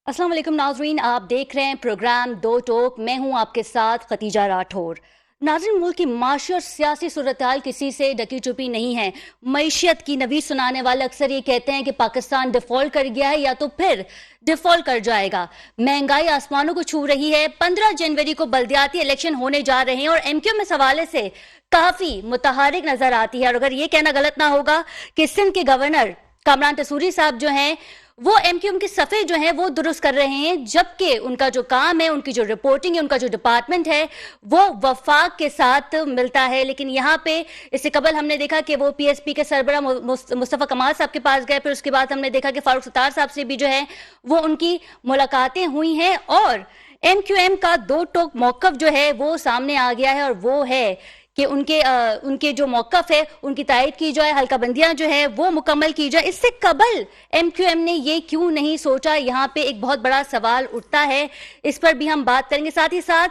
अस्सलाम वालेकुम नाज़रीन, आप देख रहे हैं प्रोग्राम दो टोक। मैं हूं आपके साथ खतीजा राठौर। नाज़रीन, मुल्क की माशी और सियासी सूरत-हाल किसी से ढकी छुपी नहीं है। मईशत की नवीद सुनाने वाले अक्सर ये कहते हैं कि पाकिस्तान डिफॉल्ट कर गया है या तो फिर डिफॉल्ट कर जाएगा। महंगाई आसमानों को छू रही है। 15 जनवरी को बल्दियाती इलेक्शन होने जा रहे हैं और एमक्यूएम इस हवाले से काफी मुतहरिक नजर आती है। और अगर ये कहना गलत ना होगा कि सिंध के गवर्नर कामरान तसूरी साहब जो हैं वो एमक्यूएम के सफ़े जो हैं वो दुरुस्त कर रहे हैं, जबकि उनका जो काम है, उनकी जो रिपोर्टिंग है, उनका जो डिपार्टमेंट है वो वफाक के साथ मिलता है। लेकिन यहाँ पे इससे कबल हमने देखा कि वो पीएसपी के सरबरा मुस्तफ़ा कमाल साहब के पास गए, फिर उसके बाद हमने देखा कि फारूक सत्तार साहब से भी जो है वो उनकी मुलाकातें हुई हैं और एमक्यूएम का दो टोक मौक़िफ़ जो है वो सामने आ गया है और वो है कि उनके जो मौक़िफ़ है उनकी तायद की जाए, हल्का बंदियां जो है वो मुकम्मल की जाए। इससे कबल एमक्यूएम ने ये क्यों नहीं सोचा, यहाँ पे एक बहुत बड़ा सवाल उठता है। इस पर भी हम बात करेंगे। साथ ही साथ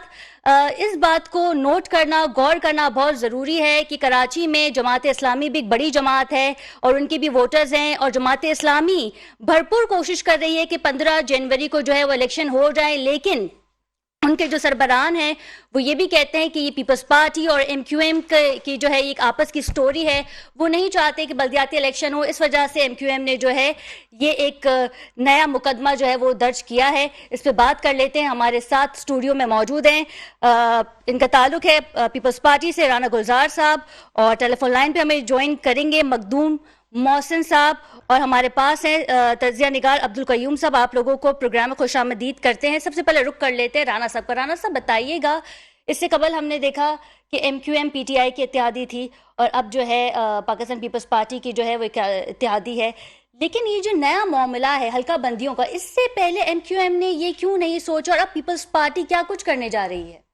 इस बात को नोट करना, गौर करना बहुत ज़रूरी है कि कराची में जमात इस्लामी भी एक बड़ी जमात है और उनके भी वोटर्स हैं और जमात इस्लामी भरपूर कोशिश कर रही है कि 15 जनवरी को जो है वो इलेक्शन हो जाए। लेकिन उनके जो सरबराहान हैं वो ये भी कहते हैं कि ये पीपल्स पार्टी और एमक्यूएम की जो है एक आपस की स्टोरी है, वो नहीं चाहते कि बल्दियाती इलेक्शन हो। इस वजह से एमक्यूएम ने जो है ये एक नया मुकदमा जो है वो दर्ज किया है। इस पे बात कर लेते हैं। हमारे साथ स्टूडियो में मौजूद हैं, इनका ताल्लुक है पीपल्स पार्टी से, राना गुलजार साहब, और टेलीफोन लाइन पे हमें ज्वाइन करेंगे मखदूम मोहसिन साहब, और हमारे पास हैं तजिया निगार अब्दुल कयूम साहब। आप लोगों को प्रोग्राम में खुशामदीद करते हैं। सबसे पहले रुक कर लेते हैं राना साहब का। राना साहब बताइएगा, इससे कबल हमने देखा कि एमक्यूएम पीटीआई की इत्तेहादी थी और अब जो है पाकिस्तान पीपल्स पार्टी की जो है वो इत्तेहादी है। लेकिन ये जो नया मामला है हल्का बंदियों का, इससे पहले एमक्यूएम ने ये क्यों नहीं सोचा और अब पीपल्स पार्टी क्या कुछ करने जा रही है?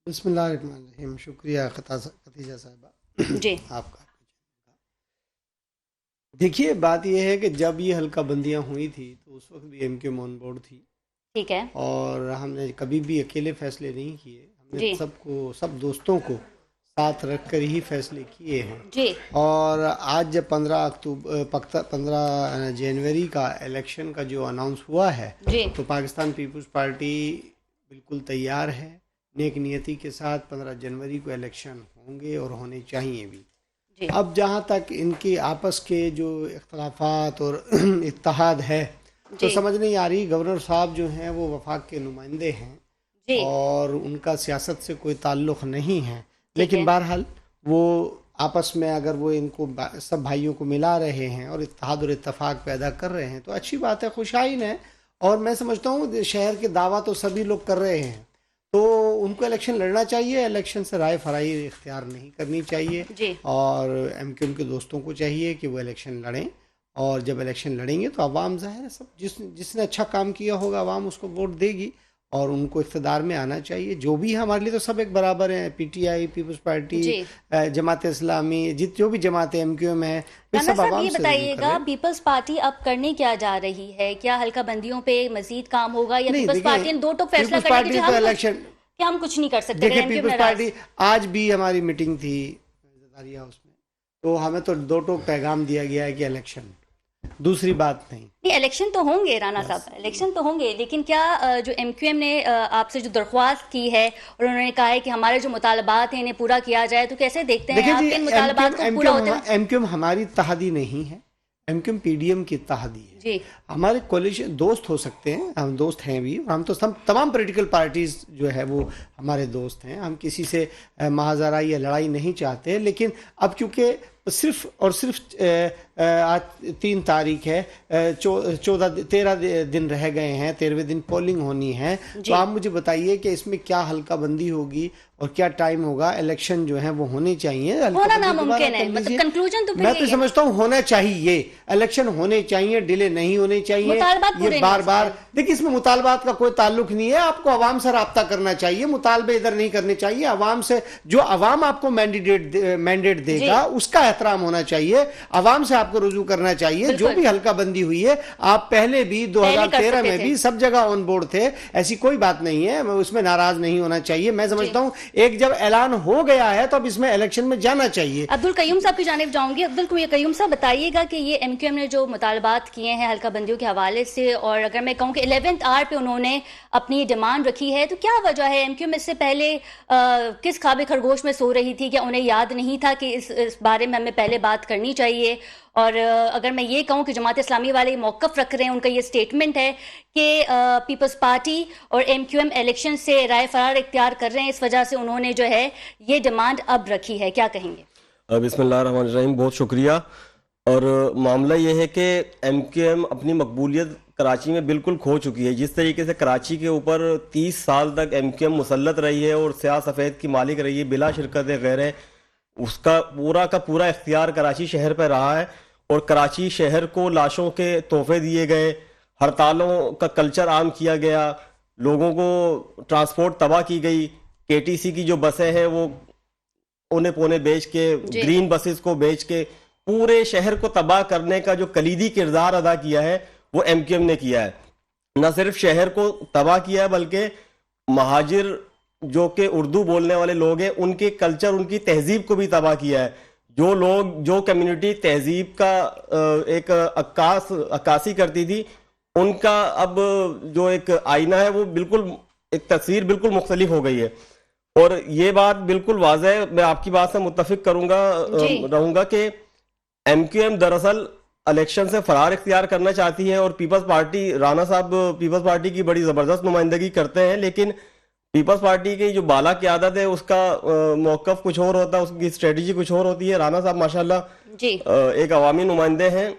बिस्मिल्लाहिर्रहमानिर्रहीम। शुक्रिया खतीजा साहिबा जी आपका। देखिए, बात यह है कि जब ये हल्का बंदियां हुई थी तो उस वक्त भी एमक्यूएम ऑन बोर्ड थी, ठीक है, और हमने कभी भी अकेले फैसले नहीं किए। हमने जी सब दोस्तों को साथ रख कर ही फैसले किए हैं जी। और आज जब 15 जनवरी का इलेक्शन का जो अनाउंस हुआ है जी तो पाकिस्तान पीपल्स पार्टी बिल्कुल तैयार है। नेक नियति के साथ 15 जनवरी को इलेक्शन होंगे और होने चाहिए भी। अब जहाँ तक इनके आपस के जो इख्तलाफात और इत्तेहाद है तो समझ नहीं आ रही। गवर्नर साहब जो हैं वो वफाक के नुमाइंदे हैं और उनका सियासत से कोई ताल्लुक़ नहीं है, लेकिन बहरहाल वो आपस में अगर वो इनको सब भाइयों को मिला रहे हैं और इत्तेहाद और इत्तफाक पैदा कर रहे हैं तो अच्छी बात है, खुशाइन है। और मैं समझता हूँ शहर के दावा तो सभी लोग कर रहे हैं तो उनको इलेक्शन लड़ना चाहिए। इलेक्शन से राय फराई इख्तियार नहीं करनी चाहिए और एमक्यूएम के दोस्तों को चाहिए कि वो इलेक्शन लड़ें। और जब इलेक्शन लड़ेंगे तो अवाम ज़ाहिर है सब जिसने अच्छा काम किया होगा अवाम उसको वोट देगी और उनको इख्तिदार में आना चाहिए। जो भी है हमारे लिए तो सब एक बराबर हैं, PTI, peoples party, Jamaat Islami, जो भी जमात एमक्यूएम है, सब अवाम से। बताइएगा, पीपल्स पार्टी अब करने क्या जा रही है? क्या हल्का बंदियों पे मजीद काम होगा या पीपल्स पार्टी ने दो टोक फैसला करने के लिए इलेक्शन क्या हम कुछ नहीं कर सकते? देखिए, पीपल्स पार्टी आज भी हमारी मीटिंग थी उसमें तो हमें तो दो टोक पैगाम दिया गया है कि इलेक्शन, दूसरी बात नहीं। इलेक्शन तो होंगे राना साहब, इलेक्शन तो होंगे, लेकिन क्या जो एमक्यूएम ने आपसे जो दरख्वास्त की है और उन्होंने कहा है कि हमारे जो मुतालबात हैं इन्हें पूरा किया जाए, तो कैसे देखते हैं आप इन मुतालबात को पूरा होते हुए? एमक्यूएम हमारी इत्तेहादी नहीं है, एमक्यूएम पीडीएम की इत्तेहादी है जी। हमारे कोलिशन दोस्त हो सकते हैं, हम दोस्त हैं भी, हम तो तमाम पॉलिटिकल पार्टीज जो है वो हमारे दोस्त हैं। हम किसी से महाजरा या लड़ाई नहीं चाहते, लेकिन अब क्योंकि सिर्फ और सिर्फ आज 3 तारीख है, 13 दिन रह गए हैं, 13वें दिन पोलिंग होनी है, तो आप मुझे बताइए कि इसमें क्या हल्का बंदी होगी और क्या टाइम होगा? इलेक्शन जो है वो होने चाहिए, होना नामुमकिन है, मतलब कंक्लूजन तो मैं तो समझता हूँ होना चाहिए, इलेक्शन होने चाहिए, डिले नहीं होने चाहिए। ये बार बार देखिए, इसमें मुतालबात का कोई ताल्लुक नहीं है। आपको अवाम से राब्ता करना चाहिए, मुतालबे इधर नहीं करने चाहिए। अवाम से जो अवाम आपको मैंडेट देगा उसका एहतराम होना चाहिए, अवाम से आपको रुजू करना चाहिए। जो भी हल्का बंदी हुई है, आप पहले भी 2013 में भी सब जगह ऑन बोर्ड थे, ऐसी कोई बात नहीं है, उसमें नाराज नहीं होना चाहिए। मैं समझता हूँ एक जब ऐलान हो गया है तो अब इसमें इलेक्शन में जाना चाहिए। अब्दुल कयूम साहब की जानिब जाऊंगी। अब्दुल कयूम साहब बताइएगा कि ये एमक्यूएम ने जो मुतालबात किए ہیں حلقہ بندیوں کے حوالے سے، اور اگر میں کہوں کہ 11th آور پہ انہوں نے اپنی ڈیمانڈ رکھی ہے، تو کیا وجہ ہے؟ ایم کیو ایم اس سے پہلے کس خواب خرگوش میں سو رہی تھی؟ کیا انہیں یاد نہیں تھا کہ اس بارے میں ہمیں پہلے بات کرنی چاہیے؟ اور اگر میں یہ کہوں کہ جماعت اسلامی والے موقف رکھ رہے ہیں، ان کا یہ سٹیٹمنٹ ہے کہ پیپلز پارٹی اور ایم کیو ایم الیکشن سے رائے فرار اختیار کر رہے ہیں، اس وجہ سے انہوں نے جو ہے یہ ڈیمانڈ اب رکھی ہے، کیا کہیں گے؟ بسم اللہ الرحمن الرحیم، بہت شکریہ۔ اور معاملہ یہ ہے کہ ایم کیو ایم اپنی مقبولیت کراچی میں بالکل کھو چکی ہے۔ جس طریقے سے کراچی کے اوپر 30 سال تک ایم کیو ایم مسلط رہی ہے اور سیاہ سفید کی مالک رہی ہے بلا شرکت غیر، اس کا پورا اختیار کراچی شہر پہ رہا ہے، اور کراچی شہر کو لاشوں کے تحفے دیے گئے، ہڑتالوں کا کلچر عام کیا گیا، لوگوں کو ٹرانسپورٹ تباہ کی گئی، کے ٹی سی کی جو بسیں ہیں وہ اونے پونے بیچ کے، گرین بسز کو بیچ کے پورے شہر کو تباہ کرنے کا جو کلیدی کردار ادا کیا ہے وہ ایم کیو ایم نے کیا ہے۔ نہ صرف شہر کو تباہ کیا ہے بلکہ مہاجر جو کہ اردو بولنے والے لوگ ہیں ان کے کلچر، ان کی تہذیب کو بھی تباہ کیا ہے۔ جو کمیونٹی تہذیب کا ایک عکاسی کرتی تھی، ان کا اب جو ایک آئینہ ہے وہ بالکل ایک تصویر بالکل مختلف ہو گئی ہے۔ اور یہ بات بالکل واضح ہے، میں آپ کی بات سے متفق رہوں گا کہ ایم کیو ایم دراصل الیکشن سے فرار اختیار کرنا چاہتی ہے، اور پیپلز پارٹی، رانا صاحب پیپلز پارٹی کی بڑی زبردست نمائندگی کرتے ہیں، لیکن پیپلز پارٹی کی جو بالا قیادت ہے اس کا موقف کچھ اور ہوتا ہے، اس کی اسٹریٹجی کچھ اور ہوتی ہے۔ رانا صاحب ماشاءاللہ ایک عوامی نمائندے ہیں،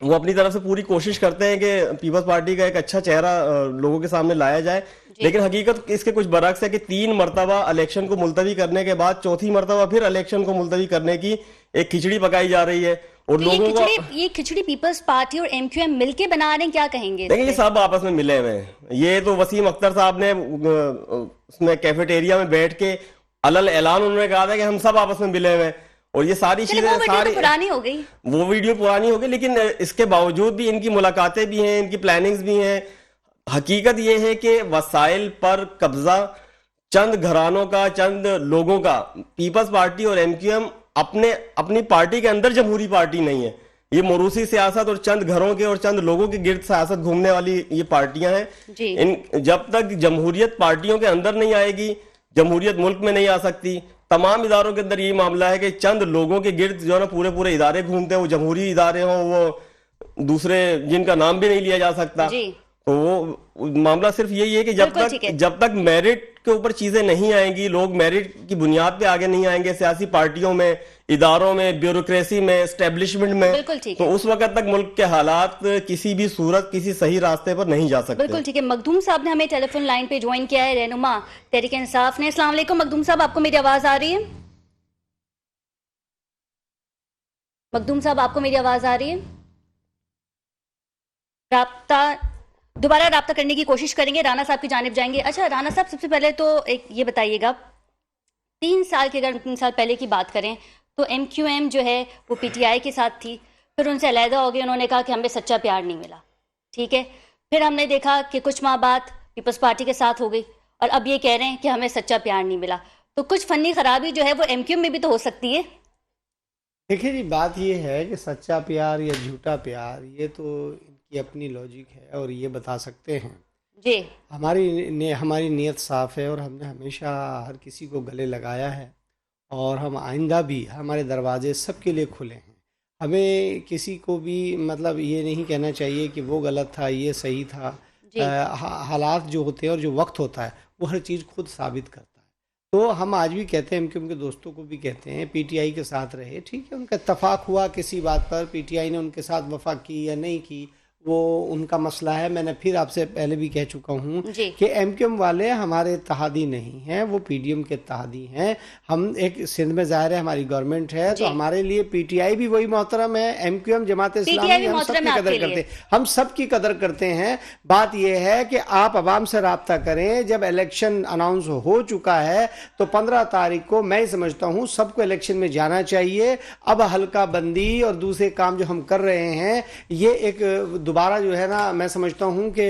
وہ اپنی طرف سے پوری کوشش کرتے ہیں کہ پیپلز پارٹی کا ایک اچھا چہرہ لوگوں کے سامنے لایا جائے، لیکن حقیقت اس کے کچھ برعکس ہے کہ 3 مرتبہ الیکشن کو ملتوی کرنے کے بعد چوتھی مرتبہ پھر الیکشن کو ملتوی کرنے کی ایک کھچڑی پکائی جا رہی ہے، اور لوگوں کو یہ کھچڑی پیپلز پارٹی اور ایم کیو ایم مل کے بنا رہے ہیں، کیا کہیں گے؟ دیکھیں یہ سب آپس میں ملے ہوئے ہیں۔ یہ تو وسیم اختر صاحب نے اس میں کیفیٹیریا میں بیٹھ کے علل اعلان انہوں نے کہا تھا کہ ہم سب آپس میں ملے ہوئے ہیں، اور یہ ساری چیزیں پرانی ہو گئی، وہ ویڈیو پرانی ہو گئی، لیکن اس کے باوجود بھی ان کی ملاقاتیں بھی ہیں، ان کی پلاننگز بھی ہیں۔ حقیقت یہ ہے کہ وسائل پر قبضہ چند گھرانوں کا، چند لوگوں کا، پیپلز پارٹی اور ایم کیو ایم اپنی پارٹی کے اندر جمہوری پارٹی نہیں ہے، یہ موروثی سیاست اور چند گھروں کے اور چند لوگوں کے گرد سیاست گھومنے والی یہ پارٹیاں ہیں۔ جب تک جمہوریت پارٹیوں کے اندر نہیں آئے گی، جمہوریت ملک میں نہیں آ سکتی۔ تمام اداروں کے اندر یہ معاملہ ہے کہ چند لوگوں کے گرد جو ہے نا پورے ادارے گھومتے ہیں، وہ جمہوری ادارے ہوں، وہ دوسرے جن کا نام بھی نہیں لیا جا سکتا۔ تو وہ معاملہ صرف یہی ہے کہ جب تک میرٹ کے اوپر چیزیں نہیں آئیں گی، لوگ میرٹ کی بنیاد پہ آگے نہیں آئیں گے سیاسی پارٹیوں میں، اداروں میں، بیوروکریسی میں، اسٹیبلشمنٹ میں، تو اس وقت تک ملک کے حالات کسی بھی صورت کسی صحیح راستے پر نہیں جا سکتے۔ بالکل ٹھیک ہے۔ مخدوم صاحب نے ہمیں ٹیلی فون لائن پہ جوائن کیا ہے، رہنما تحریک انصاف نے۔ السلام علیکم مخدوم صاحب، آپ کو میری آواز آ رہی ہے؟ مخدوم صاحب آپ کو میری آواز آ رہی ہے؟ دوبارہ رابطہ کرنے کی کوشش کریں گے، رانا صاحب کی جانب جائیں گے۔ اچھا رانا صاحب، سب سے پہلے تو ایک یہ بتائیے گا، 3 سال کے، اگر 3 سال پہلے کی بات کریں تو ایم کیو ایم جو ہے وہ پی ٹی آئی کے ساتھ تھی، پھر ان سے علیحدہ ہو گئی، انہوں نے کہا کہ ہمیں سچا پیار نہیں ملا، ٹھیک ہے۔ پھر ہم نے دیکھا کہ کچھ ماہ بعد پیپلز پارٹی کے ساتھ ہو گئی، اور اب یہ کہہ رہے ہیں کہ ہمیں سچا پیار نہیں ملا، تو کچھ فنی خرابی جو ہے وہ ایم کیو ایم میں بھی تو ہو سکتی ہے۔ دیکھیے جی، بات یہ ہے کہ سچا پیار یا جھوٹا پیار یہ تو ان کی اپنی لاجک ہے، اور یہ بتا سکتے ہیں جی۔ ہماری نیت صاف ہے، اور ہم نے ہمیشہ ہر کسی کو گلے لگایا ہے، اور ہم آئندہ بھی ہمارے دروازے سب کے لیے کھلے ہیں۔ ہمیں کسی کو بھی مطلب یہ نہیں کہنا چاہیے کہ وہ غلط تھا، یہ صحیح تھا۔ حالات جو ہوتے ہیں اور جو وقت ہوتا ہے وہ ہر چیز خود ثابت کرتا ہے۔ تو ہم آج بھی کہتے ہیں، ہم ان کے دوستوں کو بھی کہتے ہیں، پی ٹی آئی کے ساتھ رہے، ٹھیک ہے، ان کا اتفاق ہوا کسی بات پر، پی ٹی آئی نے ان کے ساتھ وفا کی یا نہیں کی وہ ان کا مسئلہ ہے۔ میں نے پھر آپ سے پہلے بھی کہہ چکا ہوں کہ ایم کیو ایم والے ہمارے اتحادی نہیں ہیں، وہ پی ڈی ایم کے اتحادی ہیں۔ ہم ایک سندھ میں ظاہر ہے ہماری گورنمنٹ ہے، تو ہمارے لیے پی ٹی آئی بھی وہی محترم ہے، M Q M Jamaat Islami ہم سب کی قدر کرتے ہیں، ہم سب کی قدر کرتے ہیں۔ بات یہ ہے کہ آپ عوام سے رابطہ کریں۔ جب الیکشن اناؤنس ہو چکا ہے تو 15 تاریخ کو میں سمجھتا ہوں سب کو الیکشن میں جانا چاہیے۔ اب حلقہ بندی اور دوسرے کام جو ہم کر رہے ہیں، یہ ایک दोबारा जो है ना, मैं समझता हूं कि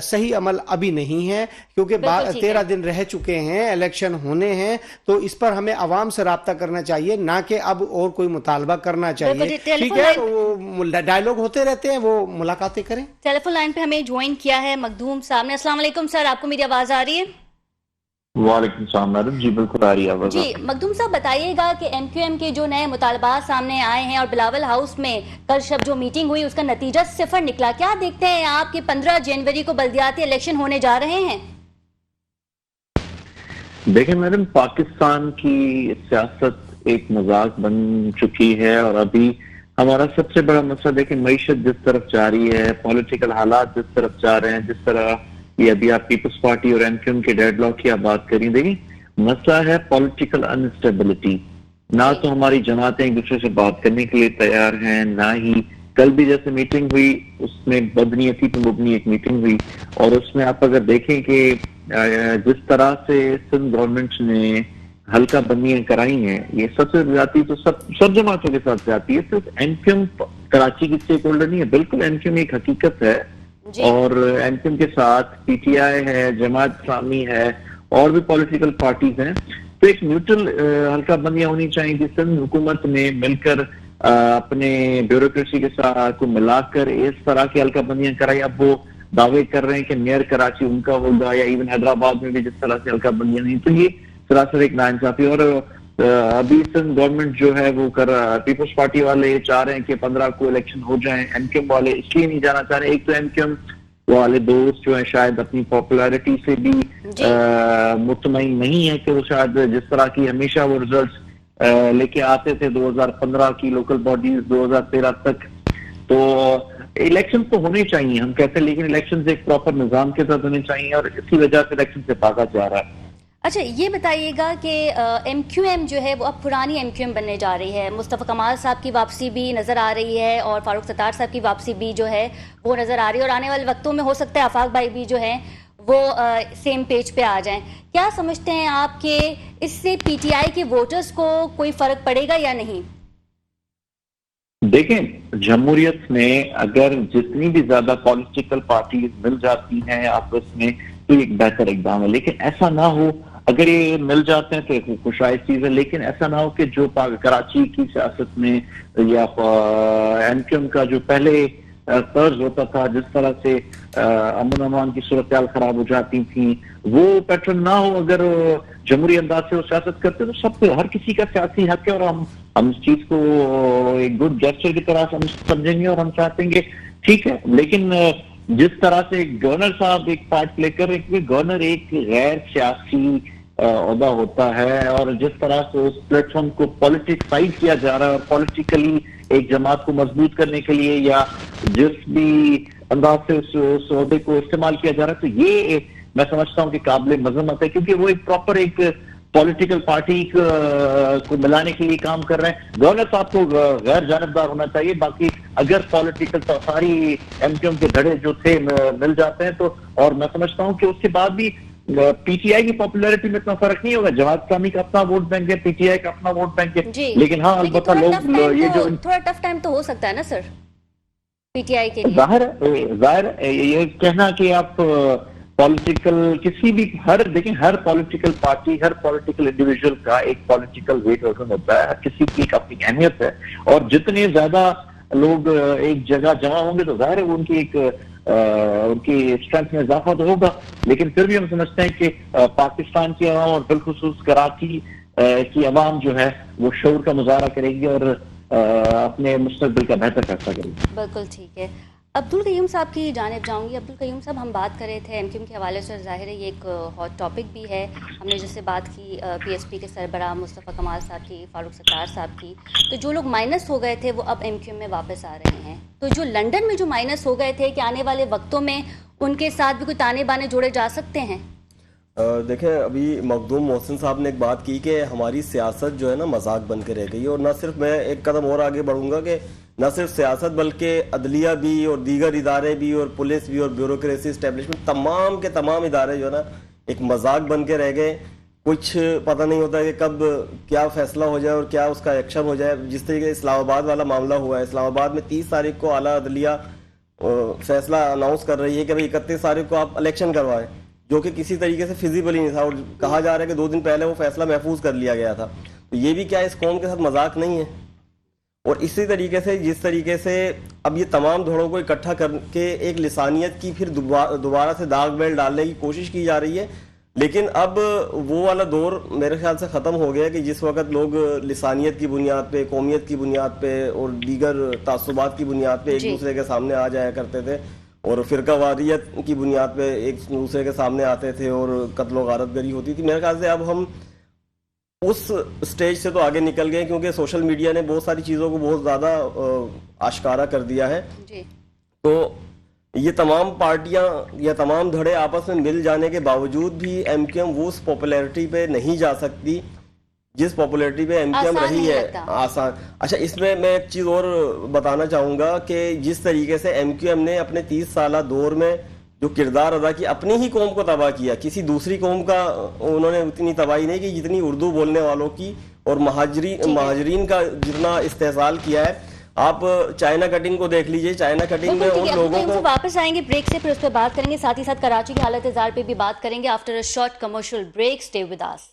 सही अमल अभी नहीं है, क्योंकि 13 दिन रह चुके हैं, इलेक्शन होने हैं, तो इस पर हमें आवाम से राब्ता करना चाहिए, ना कि अब और कोई मुतालबा करना चाहिए। ठीक है, वो डायलॉग होते रहते हैं, वो मुलाकातें करें। टेलीफोन लाइन पे हमें ज्वाइन किया है मखदूम साहब ने। अस्सलाम वालेकुम सर, आपको मेरी आवाज आ रही है? वालेकुम सलाम मैडम, जी बिल्कुल आ रही है जी। मखदूम साहब बताइएगा कि एमक्यूएम के जो नए मुतालबात सामने आए हैं और बिलावल हाउस में कल शब जो मीटिंग हुई उसका नतीजा 0 निकला, क्या देखते हैं आप कि 15 जनवरी को बल्दियाती इलेक्शन होने जा रहे हैं? देखें मैडम, पाकिस्तान की सियासत एक मजाक बन चुकी है और अभी हमारा सबसे बड़ा मसला देखें, मईशत जिस तरफ जा रही है, पॉलिटिकल हालात जिस तरफ जा रहे हैं, जिस तरह ये अभी आप पीपल्स पार्टी और एमक्यूएम के डेडलॉक की आप बात करें, देखिए मसला है पॉलिटिकल अनस्टेबिलिटी। ना तो हमारी जमातें एक दूसरे से बात करने के लिए तैयार हैं, ना ही कल भी जैसे मीटिंग हुई उसमें बदनीयती पे मुबनी एक मीटिंग हुई, और उसमें आप अगर देखें कि जिस तरह से सिंध गवर्नमेंट ने हल्का बंदियां कराई हैं, ये सबसे ज्यादा तो सब जमातों के साथ जाती है, सिर्फ एमक्यूएम कराची की स्टेक होल्डर नहीं है, बिल्कुल एमक्यूएम एक हकीकत है। और एमक्यूएम के साथ पीटीआई है, जमात इस्लामी है और भी पॉलिटिकल पार्टीज हैं, तो एक न्यूट्रल हल्का बंदियां होनी चाहिए जिससे हुकूमत ने मिलकर अपने ब्यूरोक्रेसी के साथ को मिलाकर इस तरह की हल्का बंदियां कराई। अब वो दावे कर रहे हैं कि मेयर कराची उनका होगा, या इवन हैदराबाद में भी जिस तरह से हल्का बंदियां नहीं, तो ये सरासर एक नाइंसाफी। और अभी गवर्नमेंट जो है वो पीपल्स पार्टी वाले चाह रहे हैं कि 15 को इलेक्शन हो जाए, एमक्यूएम वाले इसलिए नहीं जाना चाह रहे, एक तो एमक्यूएम वाले दोस्त जो है शायद अपनी पॉपुलैरिटी से भी मुतमईन नहीं है कि वो शायद जिस तरह की हमेशा वो रिजल्ट्स लेके आते थे 2015 की लोकल बॉडीज 2013 तक, तो इलेक्शन तो होने चाहिए हम कहते हैं, लेकिन इलेक्शन एक प्रॉपर निजाम के साथ होने चाहिए और इसी वजह से इलेक्शन से भागा जा रहा है। अच्छा, ये बताइएगा कि एमक्यूएम जो है वो अब पुरानी एमक्यूएम बनने जा रही है, मुस्तफ़ा कमाल साहब की वापसी भी नज़र आ रही है और फारूक सत्तार साहब की वापसी भी जो है वो नज़र आ रही है, और आने वाले वक्तों में हो सकता है आफाक भाई भी जो है वो सेम पेज पे आ जाएं। क्या समझते हैं आप कि इससे पीटीआई के वोटर्स को कोई फर्क पड़ेगा या नहीं? देखें, जमहूरियत में अगर जितनी भी ज्यादा पॉलिटिकल पार्टीज मिल जाती हैं आपस में तो एक बेहतर इक़दाम है, लेकिन ऐसा ना हो, अगर ये मिल जाते हैं तो एक खुशाइद चीज है, लेकिन ऐसा ना हो कि जो कराची की सियासत में या एमक्यूएम का जो पहले तर्ज होता था, जिस तरह से अमन अमान की सूरत खराब हो जाती थी, वो पैटर्न ना हो। अगर जमहूरी अंदाज से वो सियासत करते तो सब हर किसी का सियासी हक है, और हम इस चीज को एक गुड गेस्चर की तरह हम समझेंगे और हम चाहेंगे ठीक है, लेकिन जिस तरह से गवर्नर साहब एक पार्ट प्ले कर रहे हैं, गवर्नर एक गैर सियासी ओहदा होता है, और जिस तरह से उस प्लेटफॉर्म को पॉलिटिक्साइज किया जा रहा है और पॉलिटिकली एक जमात को मजबूत करने के लिए या जिस भी अंदाज से उस ओहदे को इस्तेमाल किया जा रहा है, तो ये मैं समझता हूँ कि काबिल मजम्मत है, क्योंकि वो एक प्रॉपर एक पॉलिटिकल पार्टी को मिलाने के लिए काम कर रहे हैं। गवर्नर साहब को गैर जानबदार होना चाहिए, बाकी अगर पॉलिटिकल सारी एमक्यूएम के धड़े जो थे मिल जाते हैं तो, और मैं समझता हूँ कि उसके बाद भी पीटीआई की पॉपुलैरिटी में इतना फर्क नहीं होगा। जमात इस्लामी का अपना वोट बैंक है, पीटीआई का अपना वोट बैंक है, लेकिन हाँ अलबत्ता लोग ये जो थोड़ा टफ टाइम तो हो सकता है ना सर पीटीआई के लिए। जाहिर ये कहना कि आप पॉलिटिकल किसी भी देखें हर पॉलिटिकल पार्टी, हर पॉलिटिकल इंडिविजुअल का एक पॉलिटिकल वेट होता है, हर किसी की एक अपनी अहमियत है, और जितने ज्यादा लोग एक जगह जमा होंगे तो जाहिर है उनकी स्ट्रेंथ में इजाफा तो होगा, लेकिन फिर भी हम समझते हैं कि पाकिस्तान की आवाम और बिलखुसूस कराची की आवाम जो है वो शऊर का मुजाहरा करेगी और अपने मुस्तकबिल का बेहतर फैसला करेगी। बिल्कुल ठीक है। अब्दुल कयूम साहब की जानिब जाऊंगी। अब्दुल कयूम साहब, हम बात कर रहे थे एमक्यूएम के हवाले से, जाहिर है ये एक हॉट टॉपिक भी है, हमने जैसे बात की पीएसपी के सरबराह मुस्तफ़ा कमाल साहब की, फारूक सत्तार साहब की, तो जो लोग माइनस हो गए थे वो अब एमक्यूएम में वापस आ रहे हैं, तो जो लंदन में जो माइनस हो गए थे कि आने वाले वक्तों में उनके साथ भी कोई ताने बाने जोड़े जा सकते हैं? देखें, अभी मखदूम मोहसिन साहब ने एक बात की कि हमारी सियासत जो है ना मजाक बन के रह गई, और ना सिर्फ मैं एक कदम और आगे बढ़ूंगा कि न सिर्फ सियासत बल्कि अदलिया भी और दीगर इदारे भी और पुलिस भी और ब्यूरोक्रेसी इस्टेब्लिशमेंट तमाम के तमाम इदारे जो है ना एक मजाक बन के रह गए। कुछ पता नहीं होता कि कब क्या फैसला हो जाए और क्या उसका एक्शन हो जाए। जिस तरीके से इस्लामाबाद वाला मामला हुआ है, इस्लामाबाद में 30 तारीख को आला अदलिया फैसला अनाउंस कर रही है कि भाई 31 तारीख को आप इलेक्शन करवाएं, जो कि किसी तरीके से फिजिबल ही नहीं था, और कहा जा रहा है कि 2 दिन पहले वो फैसला महफूज कर लिया गया था। तो ये भी क्या इस कौम के साथ मजाक नहीं है? और इसी तरीके से जिस तरीके से अब ये तमाम धड़ों को इकट्ठा करके एक लिसानियत की फिर दोबारा से दाग बेल डालने की कोशिश की जा रही है, लेकिन अब वो वाला दौर मेरे ख्याल से ख़त्म हो गया कि जिस वक्त लोग लिसानियत की बुनियाद पे, कौमियत की बुनियाद पे और दीगर तासुबात की बुनियाद पे एक दूसरे के सामने आ जाया करते थे, और फ़िरकावारियत की बुनियाद पे एक दूसरे के सामने आते थे और कत्ल व गारतगरी होती थी। मेरे ख्याल से अब हम उस स्टेज से तो आगे निकल गए, क्योंकि सोशल मीडिया ने बहुत सारी चीज़ों को बहुत ज़्यादा आश्कारा कर दिया है जी। तो ये तमाम पार्टियां या तमाम धड़े आपस में मिल जाने के बावजूद भी एमक्यूएम वो उस पॉपुलैरिटी पे नहीं जा सकती जिस पॉपुलैरिटी पे एमक्यूएम रही है। आसान। अच्छा, इसमें मैं एक चीज़ और बताना चाहूँगा कि जिस तरीके से एमक्यूएम ने अपने 30 साला दौर में जो किरदार अदा किया, अपनी ही कौम को तबाह किया, किसी दूसरी कौम का उन्होंने उतनी तबाही नहीं की जितनी उर्दू बोलने वालों की और महाजरीन का जितना इस्तेहसाल किया है। आप चाइना कटिंग को देख लीजिए, चाइना कटिंग में उन लोगों को वापस आएंगे ब्रेक से, फिर उस पर बात करेंगे, साथ ही साथ कराची की हालत जार पे भी बात करेंगे after a short commercial break. Stay with us.